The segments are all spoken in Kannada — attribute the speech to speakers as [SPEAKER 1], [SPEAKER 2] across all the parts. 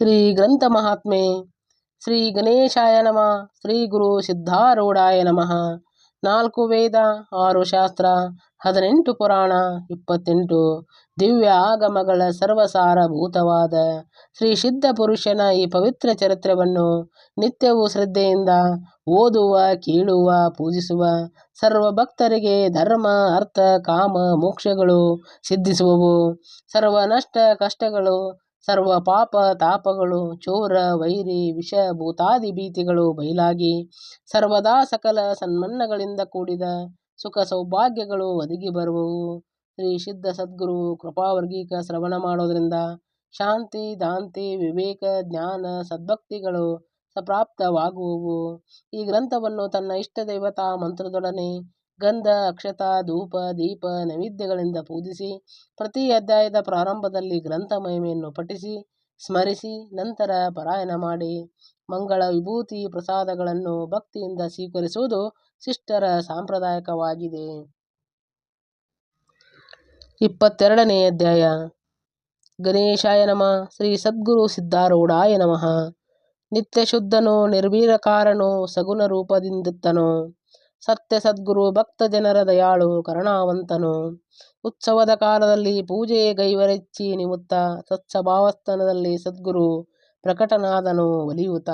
[SPEAKER 1] ಶ್ರೀ ಗ್ರಂಥ ಮಹಾತ್ಮೆ ಶ್ರೀ ಗಣೇಶಾಯ ನಮಃ. ಶ್ರೀ ಗುರು ಸಿದ್ಧಾರೂಢಾಯ ನಮಃ. 4 ವೇದ, 6 ಶಾಸ್ತ್ರ, 18 ಪುರಾಣ, 28 ದಿವ್ಯ ಆಗಮಗಳ ಸರ್ವಸಾರಭೂತವಾದ ಶ್ರೀ ಸಿದ್ಧ ಪುರುಷನ ಈ ಪವಿತ್ರ ಚರಿತ್ರೆಯನ್ನು ನಿತ್ಯವೂ ಶ್ರದ್ಧೆಯಿಂದ ಓದುವ, ಕೇಳುವ, ಪೂಜಿಸುವ ಸರ್ವ ಭಕ್ತರಿಗೆ ಧರ್ಮ, ಅರ್ಥ, ಕಾಮ, ಮೋಕ್ಷಗಳು ಸಿದ್ಧಿಸುವವು. ಸರ್ವ ನಷ್ಟ ಕಷ್ಟಗಳು, ಸರ್ವ ಪಾಪ ತಾಪಗಳು, ಚೋರ ವೈರಿ ವಿಷ ಭೂತಾದಿ ಭೀತಿಗಳು ಬಯಲಾಗಿ ಸರ್ವದಾ ಸಕಲ ಸನ್ಮನ್ನಗಳಿಂದ ಕೂಡಿದ ಸುಖ ಸೌಭಾಗ್ಯಗಳು ಒದಗಿ ಬರುವವು. ಶ್ರೀ ಸಿದ್ಧ ಸದ್ಗುರು ಕೃಪಾವರ್ಗೀಕ ಶ್ರವಣ ಮಾಡೋದ್ರಿಂದ ಶಾಂತಿ, ದಾಂತಿ, ವಿವೇಕ, ಜ್ಞಾನ, ಸದ್ಭಕ್ತಿಗಳು ಸಪ್ರಾಪ್ತವಾಗುವವು. ಈ ಗ್ರಂಥವನ್ನು ತನ್ನ ಇಷ್ಟ ದೇವತಾ ಮಂತ್ರದೊಡನೆ ಗಂಧ, ಅಕ್ಷತ, ಧೂಪ, ದೀಪ, ನೈವೇದ್ಯಗಳಿಂದ ಪೂಜಿಸಿ ಪ್ರತಿ ಅಧ್ಯಾಯದ ಪ್ರಾರಂಭದಲ್ಲಿ ಗ್ರಂಥ ಮಹಿಮೆಯನ್ನು ಪಠಿಸಿ ಸ್ಮರಿಸಿ ನಂತರ ಪಾರಾಯಣ ಮಾಡಿ ಮಂಗಳ ವಿಭೂತಿ ಪ್ರಸಾದಗಳನ್ನು ಭಕ್ತಿಯಿಂದ ಸ್ವೀಕರಿಸುವುದು ಶಿಷ್ಟರ ಸಾಂಪ್ರದಾಯಿಕವಾಗಿದೆ. 22ನೇ ಅಧ್ಯಾಯ. ಗಣೇಶಾಯ ನಮಃ. ಶ್ರೀ ಸದ್ಗುರು ಸಿದ್ಧಾರೂಢಾಯ ನಮಃ. ನಿತ್ಯ ಶುದ್ಧನು, ನಿರ್ಭೀರಕಾರನು, ಸಗುಣ ರೂಪದಿಂದಿತ್ತನು, ಸತ್ಯ ಸದ್ಗುರು ಭಕ್ತ ಜನರ ದಯಾಳು ಕರುಣಾವಂತನು. ಉತ್ಸವದ ಕಾಲದಲ್ಲಿ ಪೂಜೆ ಗೈವರೆಚ್ಚಿ ನಿಮಿತ್ತ ಸತ್ಸಭಾವಸ್ಥಾನದಲ್ಲಿ ಸದ್ಗುರು ಪ್ರಕಟನಾದನು ಒಲಿಯುತ.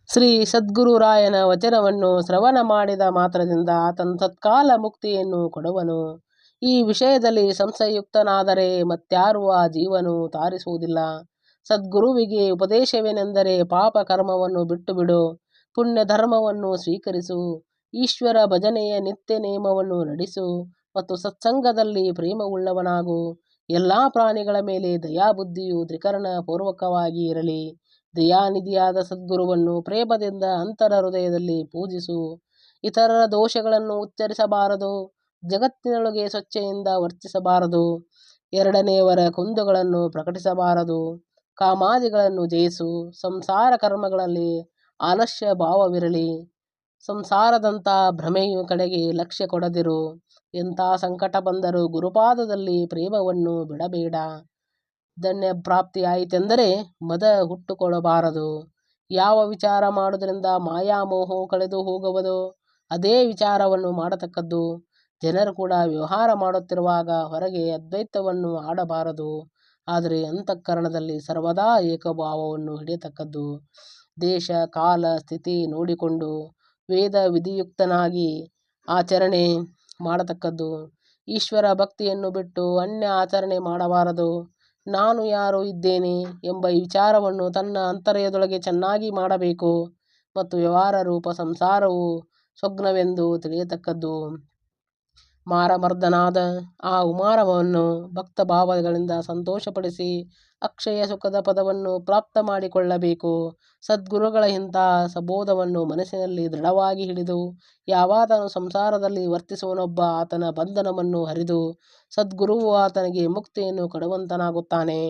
[SPEAKER 1] ಶ್ರೀ ಸದ್ಗುರುರಾಯನ ವಚನವನ್ನು ಶ್ರವಣ ಮಾಡಿದ ಮಾತ್ರದಿಂದ ಆತನು ತತ್ಕಾಲ ಮುಕ್ತಿಯನ್ನು ಕೊಡುವನು. ಈ ವಿಷಯದಲ್ಲಿ ಸಂಶಯಯುಕ್ತನಾದರೆ ಮತ್ಯಾರೂ ಆ ಜೀವನು ತಾರಿಸುವುದಿಲ್ಲ. ಸದ್ಗುರುವಿಗೆ ಉಪದೇಶವೇನೆಂದರೆ ಪಾಪ ಕರ್ಮವನ್ನು ಬಿಟ್ಟು ಬಿಡು, ಪುಣ್ಯ ಧರ್ಮವನ್ನು ಸ್ವೀಕರಿಸು, ಈಶ್ವರ ಭಜನೆಯ ನಿತ್ಯ ನೇಮವನ್ನು ನಡೆಸು ಮತ್ತು ಸತ್ಸಂಗದಲ್ಲಿ ಪ್ರೇಮವುಳ್ಳವನಾಗು. ಎಲ್ಲಾ ಪ್ರಾಣಿಗಳ ಮೇಲೆ ದಯಾಬುದ್ಧಿಯು ತ್ರಿಕರಣ ಪೂರ್ವಕವಾಗಿ ಇರಲಿ. ದಯಾನಿಧಿಯಾದ ಸದ್ಗುರುವನ್ನು ಪ್ರೇಮದಿಂದ ಅಂತರ ಹೃದಯದಲ್ಲಿ ಪೂಜಿಸು. ಇತರರ ದೋಷಗಳನ್ನು ಉಚ್ಚರಿಸಬಾರದು, ಜಗತ್ತಿನೊಳಗೆ ಸ್ವಚ್ಛೆಯಿಂದ ವರ್ತಿಸಬಾರದು, ಎರಡನೆಯವರ ಕುಂದುಗಳನ್ನು ಪ್ರಕಟಿಸಬಾರದು, ಕಾಮಾದಿಗಳನ್ನು ಜಯಿಸು. ಸಂಸಾರ ಕರ್ಮಗಳಲ್ಲಿ ಆಲಸ್ಯ ಭಾವವಿರಲಿ. ಸಂಸಾರದಂಥ ಭ್ರಮೆಯ ಕಡೆಗೆ ಲಕ್ಷ್ಯ ಕೊಡದಿರು. ಎಂಥ ಸಂಕಟ ಬಂದರೂ ಗುರುಪಾದದಲ್ಲಿ ಪ್ರೇಮವನ್ನು ಬಿಡಬೇಡ. ಧನ್ಯ ಪ್ರಾಪ್ತಿಯಾಯಿತೆಂದರೆ ಮದ ಹುಟ್ಟುಕೊಳ್ಳಬಾರದು. ಯಾವ ವಿಚಾರ ಮಾಡುವುದರಿಂದ ಮಾಯಾಮೋಹವು ಕಳೆದು ಹೋಗುವುದೋ ಅದೇ ವಿಚಾರವನ್ನು ಮಾಡತಕ್ಕದ್ದು. ಜನರು ಕೂಡ ವ್ಯವಹಾರ ಮಾಡುತ್ತಿರುವಾಗ ಹೊರಗೆ ಅದ್ವೈತವನ್ನು ಆಡಬಾರದು, ಆದರೆ ಅಂತಃಕರಣದಲ್ಲಿ ಸರ್ವದಾ ಏಕಭಾವವನ್ನು ಹಿಡಿಯತಕ್ಕದ್ದು. ದೇಶ ಕಾಲ ಸ್ಥಿತಿ ನೋಡಿಕೊಂಡು ವೇದ ವಿಧಿಯುಕ್ತನಾಗಿ ಆಚರಣೆ ಮಾಡತಕ್ಕದ್ದು. ಈಶ್ವರ ಭಕ್ತಿಯನ್ನು ಬಿಟ್ಟು ಅನ್ಯ ಆಚರಣೆ ಮಾಡಬಾರದು. ನಾನು ಯಾರು ಇದ್ದೇನೆ ಎಂಬ ಈ ವಿಚಾರವನ್ನು ತನ್ನ ಅಂತರ್ಯದೊಳಗೆ ಚೆನ್ನಾಗಿ ಮಾಡಬೇಕು ಮತ್ತು ವ್ಯವಹಾರ ರೂಪ ಸಂಸಾರವು ಸ್ವಗ್ನವೆಂದು ತಿಳಿಯತಕ್ಕದ್ದು. ಮಾರಮರ್ದನಾದ ಆ ಉಮಾರವನ್ನು ಭಕ್ತ ಭಾವಗಳಿಂದ ಸಂತೋಷಪಡಿಸಿ ಅಕ್ಷಯ ಸುಖದ ಪದವನ್ನು ಪ್ರಾಪ್ತ ಮಾಡಿಕೊಳ್ಳಬೇಕು. ಸದ್ಗುರುಗಳ ಇಂತಹ ಸಬೋಧವನ್ನು ಮನಸ್ಸಿನಲ್ಲಿ ದೃಢವಾಗಿ ಹಿಡಿದು ಯಾವಾತನು ಸಂಸಾರದಲ್ಲಿ ವರ್ತಿಸುವನೊಬ್ಬ ಆತನ ಬಂಧನವನ್ನು ಹರಿದು ಸದ್ಗುರುವು ಆತನಿಗೆ ಮುಕ್ತಿಯನ್ನು ಕೊಡುವಂತನಾಗುತ್ತಾನೆ.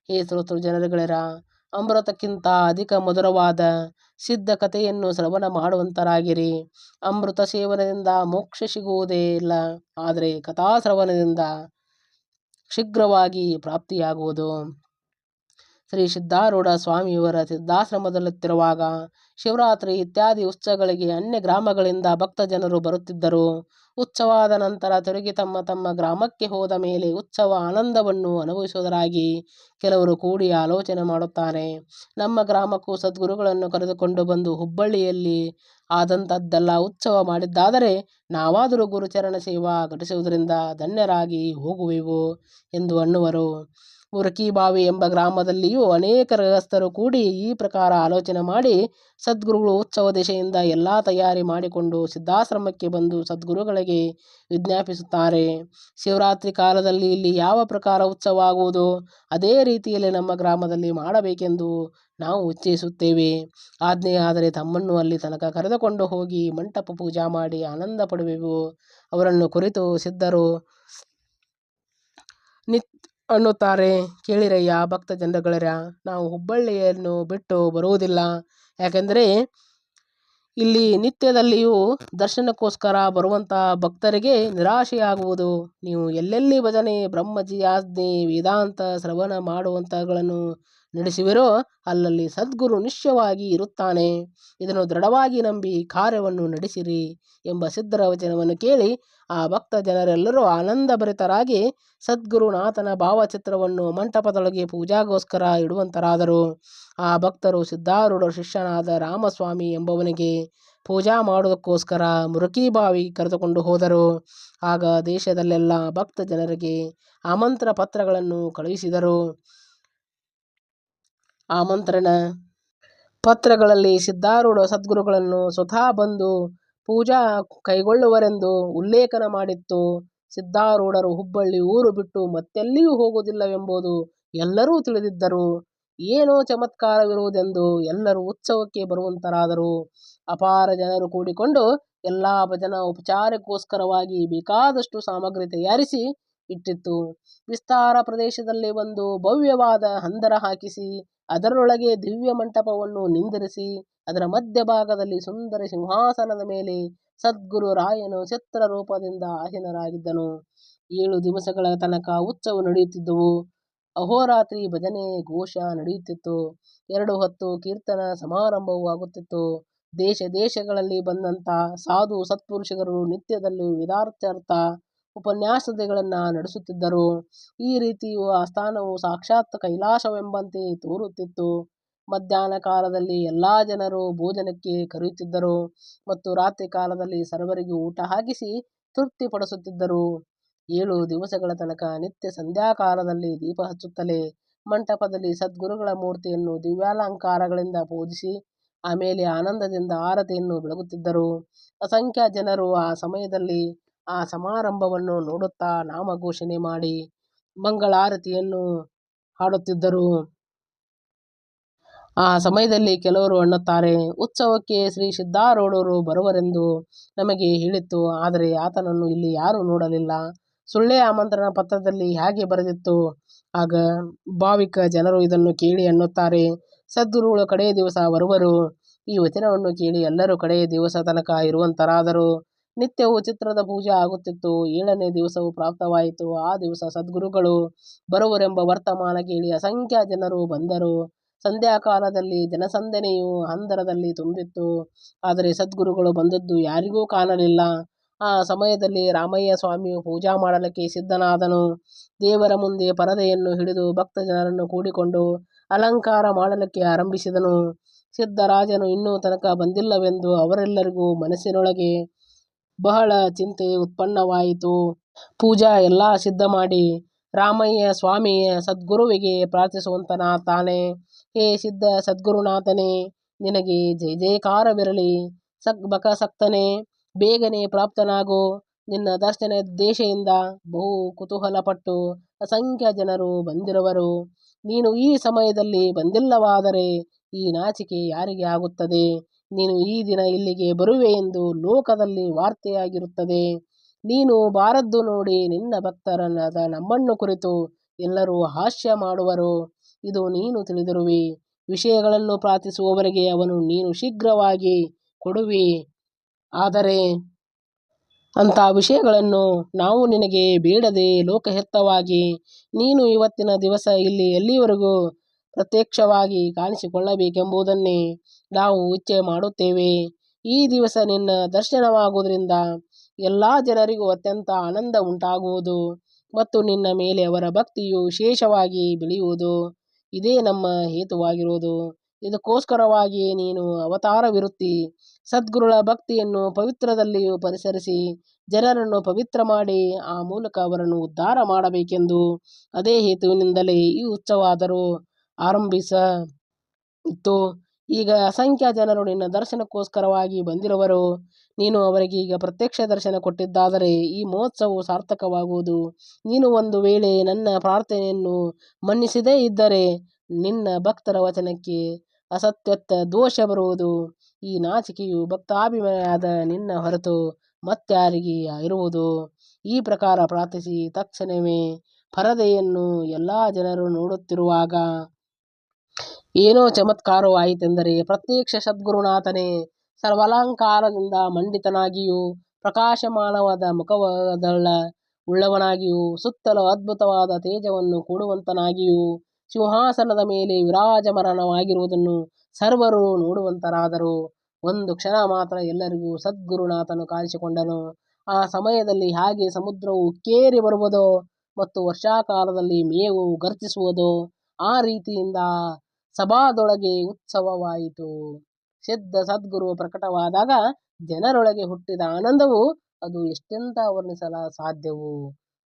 [SPEAKER 1] ಹೇ ಶ್ರೋತೃ ಜನರುಗಳಿರ, ಅಮೃತಕ್ಕಿಂತ ಅಧಿಕ ಮಧುರವಾದ ಸಿದ್ಧ ಕಥೆಯನ್ನು ಶ್ರವಣ ಮಾಡುವಂತರಾಗಿರಿ. ಅಮೃತ ಸೇವನದಿಂದ ಮೋಕ್ಷ ಸಿಗುವುದೇ ಇಲ್ಲ, ಆದರೆ ಕಥಾಶ್ರವಣದಿಂದ ಶೀಘ್ರವಾಗಿ ಪ್ರಾಪ್ತಿಯಾಗುವುದು. ಶ್ರೀ ಸಿದ್ಧಾರೂಢ ಸ್ವಾಮಿಯವರ ಸಿದ್ಧಾಶ್ರಮದಲ್ಲಿರುವಾಗ ಶಿವರಾತ್ರಿ ಇತ್ಯಾದಿ ಉತ್ಸವಗಳಿಗೆ ಅನ್ಯ ಗ್ರಾಮಗಳಿಂದ ಭಕ್ತ ಜನರು ಬರುತ್ತಿದ್ದರು. ಉತ್ಸವದ ನಂತರ ತಿರುಗಿ ತಮ್ಮ ತಮ್ಮ ಗ್ರಾಮಕ್ಕೆ ಹೋದ ಮೇಲೆ ಉತ್ಸವ ಆನಂದವನ್ನು ಅನುಭವಿಸುವುದರಾಗಿ ಕೆಲವರು ಕೂಡಿ ಆಲೋಚನೆ ಮಾಡುತ್ತಾರೆ. ನಮ್ಮ ಗ್ರಾಮಕ್ಕೂ ಸದ್ಗುರುಗಳನ್ನು ಕರೆದುಕೊಂಡು ಬಂದು ಹುಬ್ಬಳ್ಳಿಯಲ್ಲಿ ಆದಂಥದ್ದೆಲ್ಲ ಉತ್ಸವ ಮಾಡಿದ್ದಾದರೆ ನಾವಾದರೂ ಗುರುಚರಣ ಸೇವಾ ಘಟಿಸುವುದರಿಂದ ಧನ್ಯರಾಗಿ ಹೋಗುವೆವು ಎಂದು ಅನ್ನುವರು. ಉರಕಿಬಾವಿ ಎಂಬ ಗ್ರಾಮದಲ್ಲಿಯೂ ಅನೇಕ ಗೃಹಸ್ಥರು ಕೂಡಿ ಈ ಪ್ರಕಾರ ಆಲೋಚನೆ ಮಾಡಿ ಸದ್ಗುರುಗಳು ಉತ್ಸವ ದಿಶೆಯಿಂದ ಎಲ್ಲ ತಯಾರಿ ಮಾಡಿಕೊಂಡು ಸಿದ್ಧಾಶ್ರಮಕ್ಕೆ ಬಂದು ಸದ್ಗುರುಗಳಿಗೆ ವಿಜ್ಞಾಪಿಸುತ್ತಾರೆ. ಶಿವರಾತ್ರಿ ಕಾಲದಲ್ಲಿ ಇಲ್ಲಿ ಯಾವ ಪ್ರಕಾರ ಉತ್ಸವ ಆಗುವುದು ಅದೇ ರೀತಿಯಲ್ಲಿ ನಮ್ಮ ಗ್ರಾಮದಲ್ಲಿ ಮಾಡಬೇಕೆಂದು ನಾವು ಇಚ್ಛಿಸುತ್ತೇವೆ. ಆಜ್ಞೆಯಾದರೆ ತಮ್ಮನ್ನು ಅಲ್ಲಿ ತನಕ ಕರೆದುಕೊಂಡು ಹೋಗಿ ಮಂಟಪ ಪೂಜಾ ಮಾಡಿ ಆನಂದ ಪಡುವೆವು. ಅವರನ್ನು ಕುರಿತು ಸಿದ್ಧರು ಅನ್ನುತ್ತಾರೆ. ಕೇಳಿರಯ್ಯ ಭಕ್ತ ಜನರುಗಳಿರ, ನಾವು ಹುಬ್ಬಳ್ಳಿಯನ್ನು ಬಿಟ್ಟು ಬರುವುದಿಲ್ಲ. ಯಾಕೆಂದರೆ ಇಲ್ಲಿ ನಿತ್ಯದಲ್ಲಿಯೂ ದರ್ಶನಕ್ಕೋಸ್ಕರ ಬರುವಂತಹ ಭಕ್ತರಿಗೆ ನಿರಾಶೆಯಾಗುವುದು. ನೀವು ಎಲ್ಲೆಲ್ಲಿ ಭಜನೆ, ಬ್ರಹ್ಮಜಿಯಾಜ್ಞೆ, ವೇದಾಂತ ಶ್ರವಣ ಮಾಡುವಂತಹಗಳನ್ನು ನಡೆಸುವಿರೋ ಅಲ್ಲಲ್ಲಿ ಸದ್ಗುರು ನಿಶ್ಚಯವಾಗಿ ಇರುತ್ತಾನೆ. ಇದನ್ನು ದೃಢವಾಗಿ ನಂಬಿ ಕಾರ್ಯವನ್ನು ನಡೆಸಿರಿ ಎಂಬ ಸಿದ್ಧರ ವಚನವನ್ನು ಕೇಳಿ ಆ ಭಕ್ತ ಜನರೆಲ್ಲರೂ ಆನಂದಭರಿತರಾಗಿ ಸದ್ಗುರುನಾಥನ ಭಾವಚಿತ್ರವನ್ನು ಮಂಟಪದೊಳಗೆ ಪೂಜಾಗೋಸ್ಕರ ಇಡುವಂತರಾದರು. ಆ ಭಕ್ತರು ಸಿದ್ಧಾರೂಢರ ಶಿಷ್ಯನಾದ ರಾಮಸ್ವಾಮಿ ಎಂಬವನಿಗೆ ಪೂಜಾ ಮಾಡುವುದಕ್ಕೋಸ್ಕರ ಮುರುಕಿಬಾವಿ ಕರೆದುಕೊಂಡು ಹೋದರು. ಆಗ ದೇಶದಲ್ಲೆಲ್ಲ ಭಕ್ತ ಜನರಿಗೆ ಆಮಂತ್ರಣ ಪತ್ರಗಳನ್ನು ಕಳುಹಿಸಿದರು. ಆಮಂತ್ರಣ ಪತ್ರಗಳಲ್ಲಿ ಸಿದ್ಧಾರೂಢ ಸದ್ಗುರುಗಳನ್ನು ಸ್ವತಃ ಬಂದು ಪೂಜಾ ಕೈಗೊಳ್ಳುವರೆಂದು ಉಲ್ಲೇಖನ ಮಾಡಿತ್ತು. ಸಿದ್ಧಾರೂಢರು ಹುಬ್ಬಳ್ಳಿ ಊರು ಬಿಟ್ಟು ಮತ್ತೆಲ್ಲಿಯೂ ಹೋಗುವುದಿಲ್ಲವೆಂಬುದು ಎಲ್ಲರೂ ತಿಳಿದಿದ್ದರು. ಏನೋ ಚಮತ್ಕಾರವಿರುವುದೆಂದು ಎಲ್ಲರೂ ಉತ್ಸವಕ್ಕೆ ಬರುವಂತರಾದರು. ಅಪಾರ ಜನರು ಕೂಡಿಕೊಂಡು ಎಲ್ಲಾ ಭಜನಾ ಉಪಚಾರಕ್ಕೋಸ್ಕರವಾಗಿ ಬೇಕಾದಷ್ಟು ಸಾಮಗ್ರಿ ತಯಾರಿಸಿ ಇಟ್ಟಿತ್ತು. ವಿಸ್ತಾರ ಪ್ರದೇಶದಲ್ಲಿ ಒಂದು ಭವ್ಯವಾದ ಹಂದರ ಹಾಕಿಸಿ ಅದರೊಳಗೆ ದಿವ್ಯ ಮಂಟಪವನ್ನು ನಿಂದಿರಿಸಿ ಅದರ ಮಧ್ಯಭಾಗದಲ್ಲಿ ಸುಂದರ ಸಿಂಹಾಸನದ ಮೇಲೆ ಸದ್ಗುರು ರಾಯನು ಚಿತ್ರ ರೂಪದಿಂದ ಆಸೀನರಾಗಿದ್ದನು. 7 ದಿವಸಗಳ ತನಕ ಉತ್ಸವ ನಡೆಯುತ್ತಿದ್ದವು. ಅಹೋರಾತ್ರಿ ಭಜನೆ ಘೋಷ ನಡೆಯುತ್ತಿತ್ತು. 2 ಹೊತ್ತು ಕೀರ್ತನ ಸಮಾರಂಭವೂ ಆಗುತ್ತಿತ್ತು. ದೇಶ ದೇಶಗಳಲ್ಲಿ ಬಂದಂತ ಸಾಧು ಸತ್ಪುರುಷರು ನಿತ್ಯದಲ್ಲೂ ವೇದಾರ್ಥಾರ್ಥ ಉಪನ್ಯಾಸಗಳನ್ನ ನಡೆಸುತ್ತಿದ್ದರು. ಈ ರೀತಿಯು ಆ ಸ್ಥಾನವು ಸಾಕ್ಷಾತ್ ಕೈಲಾಸವೆಂಬಂತೆ ತೋರುತ್ತಿತ್ತು. ಮಧ್ಯಾಹ್ನ ಕಾಲದಲ್ಲಿ ಎಲ್ಲಾ ಜನರು ಭೋಜನಕ್ಕೆ ಕರೆಯುತ್ತಿದ್ದರು ಮತ್ತು ರಾತ್ರಿ ಕಾಲದಲ್ಲಿ ಸರ್ವರಿಗೂ ಊಟ ಹಾಕಿಸಿ ತೃಪ್ತಿಪಡಿಸುತ್ತಿದ್ದರು. 7 ದಿವಸಗಳ ತನಕ ನಿತ್ಯ ಸಂಧ್ಯಾಕಾಲದಲ್ಲಿ ದೀಪ ಹಚ್ಚುತ್ತಲೇ ಮಂಟಪದಲ್ಲಿ ಸದ್ಗುರುಗಳ ಮೂರ್ತಿಯನ್ನು ದಿವ್ಯಾಲಂಕಾರಗಳಿಂದ ಪೂಜಿಸಿ ಆಮೇಲೆ ಆನಂದದಿಂದ ಆರತಿಯನ್ನು ಬೆಳಗುತ್ತಿದ್ದರು. ಅಸಂಖ್ಯ ಜನರು ಆ ಸಮಯದಲ್ಲಿ ಆ ಸಮಾರಂಭವನ್ನು ನೋಡುತ್ತಾ ನಾಮಘೋಷಣೆ ಮಾಡಿ ಮಂಗಳಾರತಿಯನ್ನು ಹಾಡುತ್ತಿದ್ದರು. ಆ ಸಮಯದಲ್ಲಿ ಕೆಲವರು ಅನ್ನುತ್ತಾರೆ, ಉತ್ಸವಕ್ಕೆ ಶ್ರೀ ಸಿದ್ಧಾರೂಢರು ಬರುವರೆಂದು ನಮಗೆ ಹೇಳಿತ್ತು. ಆದರೆ ಆತನನ್ನು ಇಲ್ಲಿ ಯಾರೂ ನೋಡಲಿಲ್ಲ. ಸುಳ್ಳೇ ಆಮಂತ್ರಣ ಪತ್ರದಲ್ಲಿ ಹಾಗೆ ಬರೆದಿತ್ತು. ಆಗ ಭಾವಿಕ ಜನರು ಇದನ್ನು ಕೇಳಿ ಅನ್ನುತ್ತಾರೆ, ಸದ್ಗುರುಗಳು ಕಡೆಯ ದಿವಸ ಬರುವರು. ಈ ವಚನವನ್ನು ಕೇಳಿ ಎಲ್ಲರೂ ಕಡೆಯ ದಿವಸ ತನಕ ಇರುವಂತರಾದರು. ನಿತ್ಯವೂ ಚಿತ್ರದ ಪೂಜೆ ಆಗುತ್ತಿತ್ತು. 7ನೇ ದಿವಸವು ಪ್ರಾಪ್ತವಾಯಿತು. ಆ ದಿವಸ ಸದ್ಗುರುಗಳು ಬರುವರೆಂಬ ವರ್ತಮಾನ ಕೇಳಿ ಅಸಂಖ್ಯ ಜನರು ಬಂದರು. ಸಂಧ್ಯಾಕಾಲದಲ್ಲಿ ಜನಸಂದಣಿಯು ಹಂದರದಲ್ಲಿ ತುಂಬಿತ್ತು. ಆದರೆ ಸದ್ಗುರುಗಳು ಬಂದದ್ದು ಯಾರಿಗೂ ಕಾಣಲಿಲ್ಲ. ಆ ಸಮಯದಲ್ಲಿ ರಾಮಯ್ಯ ಸ್ವಾಮಿಯು ಪೂಜಾ ಮಾಡಲಿಕ್ಕೆ ಸಿದ್ಧನಾದನು. ದೇವರ ಮುಂದೆ ಪರದೆಯನ್ನು ಹಿಡಿದು ಭಕ್ತ ಜನರನ್ನು ಕೂಡಿಕೊಂಡು ಅಲಂಕಾರ ಮಾಡಲಿಕ್ಕೆ ಆರಂಭಿಸಿದನು. ಸಿದ್ಧರಾಜನು ಇನ್ನೂ ತನಕ ಬಂದಿಲ್ಲವೆಂದು ಅವರೆಲ್ಲರಿಗೂ ಮನಸ್ಸಿನೊಳಗೆ ಬಹಳ ಚಿಂತೆ ಉತ್ಪನ್ನವಾಯಿತು. ಪೂಜಾ ಎಲ್ಲ ಸಿದ್ಧ ಮಾಡಿ ರಾಮಯ್ಯ ಸ್ವಾಮಿಯ ಸದ್ಗುರುವಿಗೆ ಪ್ರಾರ್ಥಿಸುವಂತನಾತಾನೆ. ಹೇ ಸಿದ್ಧ ಸದ್ಗುರುನಾಥನೇ, ನಿನಗೆ ಜಯ ಜಯಕಾರವಿರಲಿ. ಬಕಸಕ್ತನೇ, ಬೇಗನೆ ಪ್ರಾಪ್ತನಾಗು. ನಿನ್ನ ದರ್ಶನೋದ್ದೇಶದಿಂದ ಬಹು ಕುತೂಹಲಪಟ್ಟು ಅಸಂಖ್ಯ ಜನರು ಬಂದಿರುವರು. ನೀನು ಈ ಸಮಯದಲ್ಲಿ ಬಂದಿಲ್ಲವಾದರೆ ಈ ನಾಚಿಕೆ ಯಾರಿಗೆ ಆಗುತ್ತದೆ? ನೀನು ಈ ದಿನ ಇಲ್ಲಿಗೆ ಬರುವೆ ಎಂದು ಲೋಕದಲ್ಲಿ ವಾರ್ತೆಯಾಗಿರುತ್ತದೆ. ನೀನು ಬಾರದ್ದು ನೋಡಿ ನಿನ್ನ ಭಕ್ತರನ್ನಾದ ನಮ್ಮನ್ನು ಕುರಿತು ಎಲ್ಲರೂ ಹಾಸ್ಯ ಮಾಡುವರು. ಇದು ನೀನು ತಿಳಿದಿರುವಿ. ವಿಷಯಗಳನ್ನು ಪ್ರಾರ್ಥಿಸುವವರಿಗೆ ಅವನು ನೀನು ಶೀಘ್ರವಾಗಿ ಕೊಡುವಿ. ಆದರೆ ಅಂಥ ವಿಷಯಗಳನ್ನು ನಾವು ನಿನಗೆ ಬೇಡದೆ ಲೋಕಹಿತವಾಗಿ ನೀನು ಇವತ್ತಿನ ದಿವಸ ಇಲ್ಲಿ ಎಲ್ಲಿಯವರೆಗೂ ಪ್ರತ್ಯಕ್ಷವಾಗಿ ಕಾಣಿಸಿಕೊಳ್ಳಬೇಕೆಂಬುದನ್ನೇ ನಾವು ಇಚ್ಛೆ ಮಾಡುತ್ತೇವೆ. ಈ ದಿವಸ ನಿನ್ನ ದರ್ಶನವಾಗುವುದರಿಂದ ಎಲ್ಲಾ ಜನರಿಗೂ ಅತ್ಯಂತ ಆನಂದ ಉಂಟಾಗುವುದು ಮತ್ತು ನಿನ್ನ ಮೇಲೆ ಅವರ ಭಕ್ತಿಯು ವಿಶೇಷವಾಗಿ ಬೆಳೆಯುವುದು. ಇದೇ ನಮ್ಮ ಹೇತುವಾಗಿರುವುದು. ಇದಕ್ಕೋಸ್ಕರವಾಗಿಯೇ ನೀನು ಅವತಾರವಿರುತ್ತಿ. ಸದ್ಗುರುಗಳ ಭಕ್ತಿಯನ್ನು ಪವಿತ್ರದಲ್ಲಿಯೂ ಪರಿಸರಿಸಿ ಜನರನ್ನು ಪವಿತ್ರ ಮಾಡಿ ಆ ಮೂಲಕ ಅವರನ್ನು ಉದ್ಧಾರ ಮಾಡಬೇಕೆಂದು ಅದೇ ಹೇತುವಿನಿಂದಲೇ ಈ ಉತ್ಸವಾದರೂ ಆರಂಭಿಸ ಇತ್ತು. ಈಗ ಅಸಂಖ್ಯ ಜನರು ನಿನ್ನ ದರ್ಶನಕ್ಕೋಸ್ಕರವಾಗಿ ಬಂದಿರುವರು. ನೀನು ಅವರಿಗೆ ಈಗ ಪ್ರತ್ಯಕ್ಷ ದರ್ಶನ ಕೊಟ್ಟಿದ್ದಾದರೆ ಈ ಮಹೋತ್ಸವವು ಸಾರ್ಥಕವಾಗುವುದು. ನೀನು ಒಂದು ವೇಳೆ ನನ್ನ ಪ್ರಾರ್ಥನೆಯನ್ನು ಮನ್ನಿಸದೇ ಇದ್ದರೆ ನಿನ್ನ ಭಕ್ತರ ವಚನಕ್ಕೆ ಅಸತ್ಯತ್ವ ದೋಷ ಬರುವುದು. ಈ ನಾಚಿಕೆಯು ಭಕ್ತಾಭಿಮಾನಿಯಾದ ನಿನ್ನ ಹೊರತು ಮತ್ಯಾರಿಗೆ ಇರುವುದು? ಈ ಪ್ರಕಾರ ಪ್ರಾರ್ಥಿಸಿ ತಕ್ಷಣವೇ ಪರದೆಯನ್ನು ಎಲ್ಲಾ ಜನರು ನೋಡುತ್ತಿರುವಾಗ ಏನೋ ಚಮತ್ಕಾರವಾಯಿತೆಂದರೆ, ಪ್ರತ್ಯಕ್ಷ ಸದ್ಗುರುನಾಥನೇ, ಸರ್ವಾಲಂಕಾರದಿಂದ ಮಂಡಿತನಾಗಿಯೂ ಪ್ರಕಾಶಮಾನವಾದ ಮುಖವದಳ ಉಳ್ಳವನಾಗಿಯೂ ಸುತ್ತಲೂ ಅದ್ಭುತವಾದ ತೇಜವನ್ನು ಕೂಡುವಂತನಾಗಿಯೂ ಸಿಂಹಾಸನದ ಮೇಲೆ ವಿರಾಜಮಾನವಾಗಿರುವುದನ್ನು ಸರ್ವರು ನೋಡುವಂತರಾದರು. ಒಂದು ಕ್ಷಣ ಮಾತ್ರ ಎಲ್ಲರಿಗೂ ಸದ್ಗುರುನಾಥನು ಕಾಣಿಸಿಕೊಂಡನು. ಆ ಸಮಯದಲ್ಲಿ ಹಾಗೆ ಸಮುದ್ರವು ಉಕ್ಕೇರಿ ಬರುವುದೋ ಮತ್ತು ವರ್ಷಾಕಾಲದಲ್ಲಿ ಮೇವು ಗರ್ಜಿಸುವುದೋ ಆ ರೀತಿಯಿಂದ ಸಭಾದೊಳಗೆ ಉತ್ಸವವಾಯಿತು. ಸಿದ್ಧ ಸದ್ಗುರು ಪ್ರಕಟವಾದಾಗ ಜನರೊಳಗೆ ಹುಟ್ಟಿದ ಆನಂದವು ಅದು ಎಷ್ಟೆಂತ ವರ್ಣಿಸಲ ಸಾಧ್ಯವು.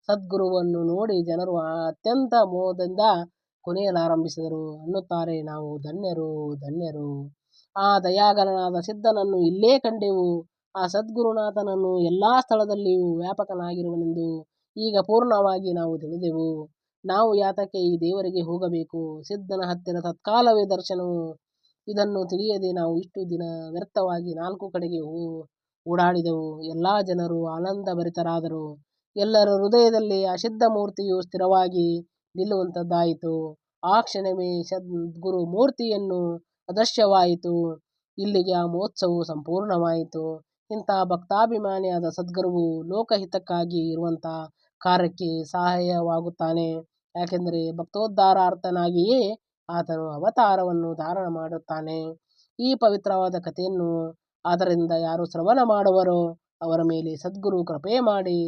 [SPEAKER 1] ಸದ್ಗುರುವನ್ನು ನೋಡಿ ಜನರು ಅತ್ಯಂತ ಮೋಹದಿಂದ ಕೊನೆಯಲಾರಂಭಿಸಿದರು ಅನ್ನುತ್ತಾರೆ, ನಾವು ಧನ್ಯರು ಧನ್ಯರು. ಆ ದಯಾಗರನಾದ ಸಿದ್ಧನನ್ನು ಇಲ್ಲೇ ಕಂಡೆವು. ಆ ಸದ್ಗುರುನಾಥನನ್ನು ಎಲ್ಲಾ ಸ್ಥಳದಲ್ಲಿಯೂ ವ್ಯಾಪಕನಾಗಿರುವನೆಂದು ಈಗ ಪೂರ್ಣವಾಗಿ ನಾವು ತಿಳಿದೆವು. ನಾವು ಯಾತಕ್ಕೆ ಈ ದೇವರಿಗೆ ಹೋಗಬೇಕು? ಸಿದ್ಧನ ಹತ್ತಿರ ತತ್ಕಾಲವೇ ದರ್ಶನವು. ಇದನ್ನು ತಿಳಿಯದೆ ನಾವು ಇಷ್ಟು ದಿನ ವ್ಯರ್ಥವಾಗಿ 4 ಕಡೆಗೆ ಓಡಾಡಿದೆವು. ಎಲ್ಲಾ ಜನರು ಆನಂದಭರಿತರಾದರು. ಎಲ್ಲರ ಹೃದಯದಲ್ಲಿ ಆ ಸಿದ್ಧ ಮೂರ್ತಿಯು ಸ್ಥಿರವಾಗಿ ನಿಲ್ಲುವಂತದ್ದಾಯಿತು. ಆ ಕ್ಷಣವೇ ಸದ್ಗುರು ಮೂರ್ತಿಯನ್ನು ಅದೃಶ್ಯವಾಯಿತು. ಇಲ್ಲಿಗೆ ಆ ಮಹೋತ್ಸವವು ಸಂಪೂರ್ಣವಾಯಿತು. ಇಂಥ ಭಕ್ತಾಭಿಮಾನಿಯಾದ ಸದ್ಗುರುವು ಲೋಕಹಿತಕ್ಕಾಗಿ ಇರುವಂತ ಕಾರ್ಯಕ್ಕೆ ಸಹಾಯವಾಗುತ್ತಾನೆ. ಯಾಕೆಂದರೆ ಭಕ್ತೋದ್ಧಾರಾರ್ಥನಾಗಿಯೇ ಆತನು ಅವತಾರವನ್ನು ಧಾರಣ ಮಾಡುತ್ತಾನೆ. ಈ ಪವಿತ್ರವಾದ ಕಥೆಯನ್ನು ಆದ್ದರಿಂದ ಯಾರು ಶ್ರವಣ ಮಾಡುವರೋ ಅವರ ಮೇಲೆ ಸದ್ಗುರು ಕೃಪೆ ಮಾಡಿ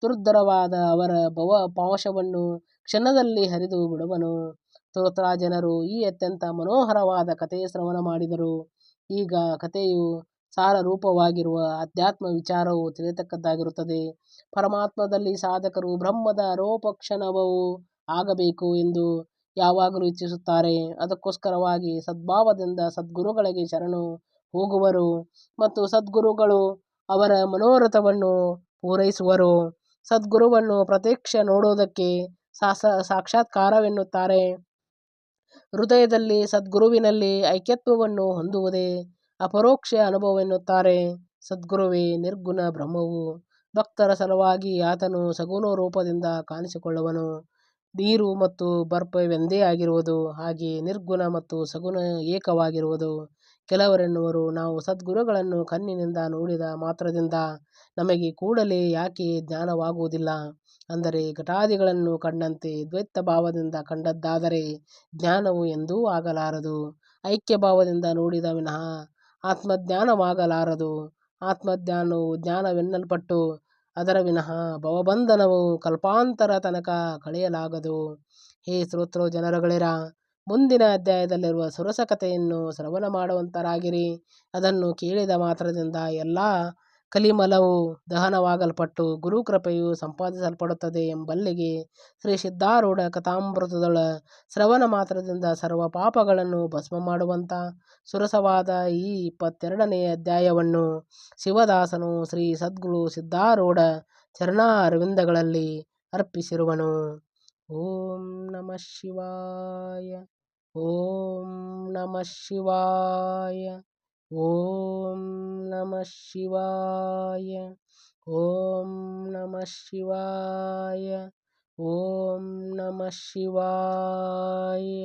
[SPEAKER 1] ದುರ್ಧರವಾದ ಅವರ ಭವ ಪಾಶವನ್ನು ಕ್ಷಣದಲ್ಲಿ ಹರಿದು ಬಿಡುವನು. ಸ್ತೋತ್ರ. ಜನರು ಈ ಅತ್ಯಂತ ಮನೋಹರವಾದ ಕಥೆ ಶ್ರವಣ ಮಾಡಿದರು. ಈಗ ಕಥೆಯು ಸಾರರೂಪವಾಗಿರುವ ಅಧ್ಯಾತ್ಮ ವಿಚಾರವು ತಿಳಿಯತಕ್ಕದ್ದಾಗಿರುತ್ತದೆ. ಪರಮಾತ್ಮದಲ್ಲಿ ಸಾಧಕರು ಬ್ರಹ್ಮದ ಆರೋಪಕ್ಷಣವು ಆಗಬೇಕು ಎಂದು ಯಾವಾಗಲೂ ಇಚ್ಛಿಸುತ್ತಾರೆ. ಅದಕ್ಕೋಸ್ಕರವಾಗಿ ಸದ್ಭಾವದಿಂದ ಸದ್ಗುರುಗಳಿಗೆ ಶರಣು ಹೋಗುವರು ಮತ್ತು ಸದ್ಗುರುಗಳು ಅವರ ಮನೋರಥವನ್ನು ಪೂರೈಸುವರು. ಸದ್ಗುರುವನ್ನು ಪ್ರತ್ಯಕ್ಷ ನೋಡುವುದಕ್ಕೆ ಸಾಕ್ಷಾತ್ಕಾರವೆನ್ನುತ್ತಾರೆ. ಹೃದಯದಲ್ಲಿ ಸದ್ಗುರುವಿನಲ್ಲಿ ಐಕ್ಯತ್ವವನ್ನು ಹೊಂದುವುದೇ ಅಪರೋಕ್ಷ ಅನುಭವವೆನ್ನುತ್ತಾರೆ. ಸದ್ಗುರುವೇ ನಿರ್ಗುಣ ಬ್ರಹ್ಮವು. ಭಕ್ತರ ಸಲುವಾಗಿ ಆತನು ಸಗುಣ ರೂಪದಿಂದ ಕಾಣಿಸಿಕೊಳ್ಳುವನು. ನೀರು ಮತ್ತು ಬರ್ಫ್ ಒಂದೇ ಆಗಿರುವುದು, ಹಾಗೆಯೇ ನಿರ್ಗುಣ ಮತ್ತು ಸಗುಣ ಏಕವಾಗಿರುವುದು. ಕೆಲವರೆನ್ನುವರು, ನಾವು ಸದ್ಗುರುಗಳನ್ನು ಕಣ್ಣಿನಿಂದ ನೋಡಿದ ಮಾತ್ರದಿಂದ ನಮಗೆ ಕೂಡಲೇ ಯಾಕೆ ಜ್ಞಾನವಾಗುವುದಿಲ್ಲ? ಅಂದರೆ ಘಟಾದಿಗಳನ್ನು ಕಂಡಂತೆ ದ್ವೈತ ಭಾವದಿಂದ ಕಂಡದ್ದಾದರೆ ಜ್ಞಾನವು ಎಂದೂ ಆಗಲಾರದು. ಐಕ್ಯ ಭಾವದಿಂದ ನೋಡಿದ ವಿನಃ ಆತ್ಮಜ್ಞಾನವಾಗಲಾರದು. ಆತ್ಮಜ್ಞಾನವು ಜ್ಞಾನವೆನ್ನಲ್ಪಟ್ಟು ಅದರ ವಿನಃ ಭವಬಂಧನವು ಕಲ್ಪಾಂತರ ತನಕ ಕಳೆಯಲಾಗದು. ಹೇ ಶ್ರೋತೃ ಜನರುಗಳಿರ, ಮುಂದಿನ ಅಧ್ಯಾಯದಲ್ಲಿರುವ ಸುರಸ ಕಥೆಯನ್ನು ಶ್ರವಣ ಮಾಡುವಂತರಾಗಿರಿ. ಅದನ್ನು ಕೇಳಿದ ಮಾತ್ರದಿಂದ ಎಲ್ಲಾ ಕಲಿಮಲವು ದಹನವಾಗಲ್ಪಟ್ಟು ಗುರುಕೃಪೆಯು ಸಂಪಾದಿಸಲ್ಪಡುತ್ತದೆ ಎಂಬಲ್ಲಿಗೆ ಶ್ರೀ ಸಿದ್ಧಾರೂಢ ಕಥಾಮೃತದೊಳ ಶ್ರವಣ ಮಾತ್ರದಿಂದ ಸರ್ವ ಪಾಪಗಳನ್ನು ಭಸ್ಮ ಮಾಡುವಂತ ಸುರಸವಾದ ಈ 22ನೇ ಅಧ್ಯಾಯವನ್ನು ಶಿವದಾಸನು ಶ್ರೀ ಸದ್ಗುರು ಸಿದ್ಧಾರೂಢ ಚರಣಾರವಿಂದಗಳಲ್ಲಿ ಅರ್ಪಿಸಿರುವನು. ಓಂ ನಮಃ ಶಿವಾಯ. ಓಂ ನಮಃ ಶಿವಾಯ. ಓಂ ನಮಃ ಶಿವಾಯ. ಓಂ ನಮಃ ಶಿವಾಯ. ಓಂ ನಮಃ ಶಿವಾಯ.